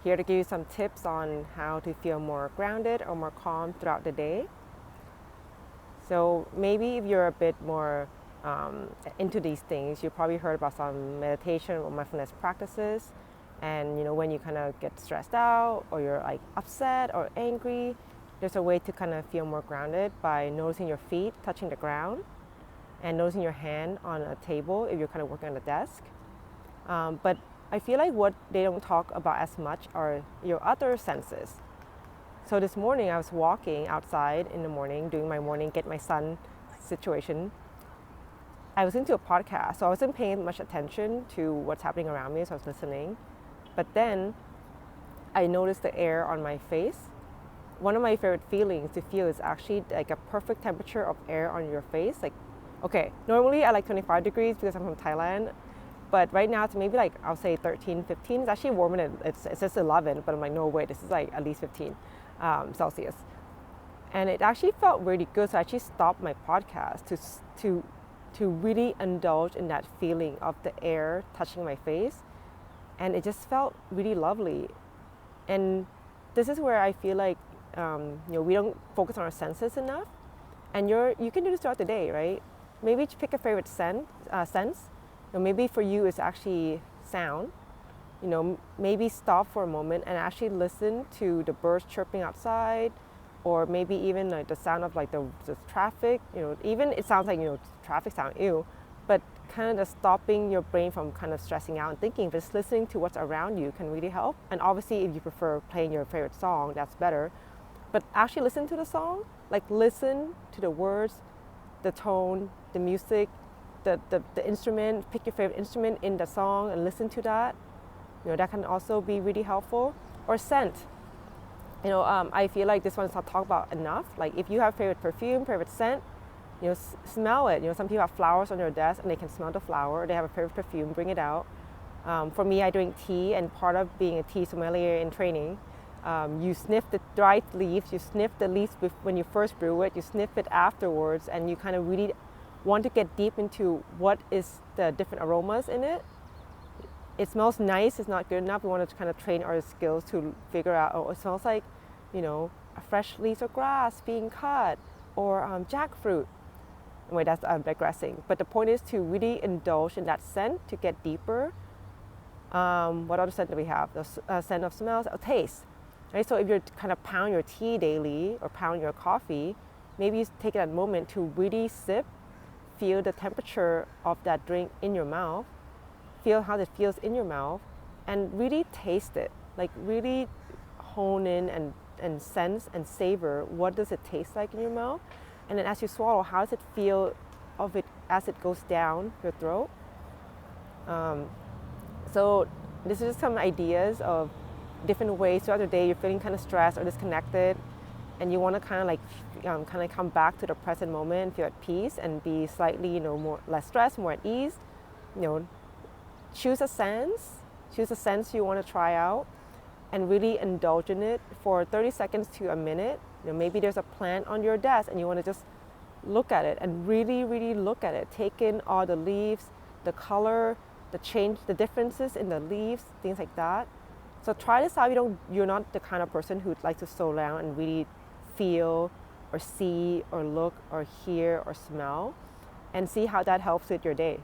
here to give you some tips on how to feel more grounded or more calm throughout the day. So maybe if you're a bit more into these things, you probably heard about some meditation or mindfulness practices. And when you kind of get stressed out or you're like upset or angry, there's a way to kind of feel more grounded by noticing your feet touching the ground and noticing your hand on a table if you're kind of working on a desk. But I feel like what they don't talk about as much are your other senses. So this morning I was walking outside in the morning, doing my morning get my sun situation. I was into a podcast, so I wasn't paying much attention to what's happening around me, so I was listening. But then I noticed the air on my face. One of my favorite feelings to feel is actually like a perfect temperature of air on your face. Like, okay, normally I like 25 degrees because I'm from Thailand, but right now it's maybe like, I'll say 13, 15. It's actually warmer than, it says 11, but I'm like, no way, this is like at least 15 Celsius. And it actually felt really good, so I actually stopped my podcast to really indulge in that feeling of the air touching my face. And it just felt really lovely. And this is where I feel like we don't focus on our senses enough. And you can do this throughout the day, right? Maybe pick a favorite sense. Maybe for you it's actually sound. Maybe stop for a moment and actually listen to the birds chirping outside, or maybe even like the sound of like the traffic. Even it sounds like traffic sound, but kind of just stopping your brain from kind of stressing out and thinking. Just listening to what's around you can really help. And obviously, if you prefer playing your favorite song, that's better. But actually listen to the song, like listen to the words, the tone, the music, the instrument. Pick your favorite instrument in the song and listen to that. That can also be really helpful. Or scent. I feel like this one's not talked about enough. Like if you have favorite perfume, favorite scent, smell it. Some people have flowers on their desk and they can smell the flower. Or they have a favorite perfume, bring it out. For me, I drink tea, and part of being a tea sommelier in training, you sniff the dried leaves, you sniff the leaves when you first brew it, you sniff it afterwards, and you kind of really want to get deep into what is the different aromas in it. It smells nice, it's not good enough. We want to kind of train our skills to figure out, it smells like, a fresh leaves of grass being cut, or jackfruit. Wait, that's digressing. But the point is to really indulge in that scent to get deeper. What other scent do we have? The scent of smells, taste. Right? So if you're kind of pound your tea daily or pound your coffee, maybe you take that moment to really sip, feel the temperature of that drink in your mouth, feel how it feels in your mouth, and really taste it. Like really hone in and sense and savor what does it taste like in your mouth. And then as you swallow, how does it feel of it as it goes down your throat? So this is just some ideas of different ways throughout the day you're feeling kind of stressed or disconnected, and you want to kind of come back to the present moment and feel at peace and be slightly less stressed, more at ease. Choose a sense you want to try out, and really indulge in it for 30 seconds to a minute. Maybe there's a plant on your desk and you want to just look at it and really, really look at it. Take in all the leaves, the color, the change, the differences in the leaves, things like that. So try this out. You're not the kind of person who'd like to slow down and really feel or see or look or hear or smell, and see how that helps with your day.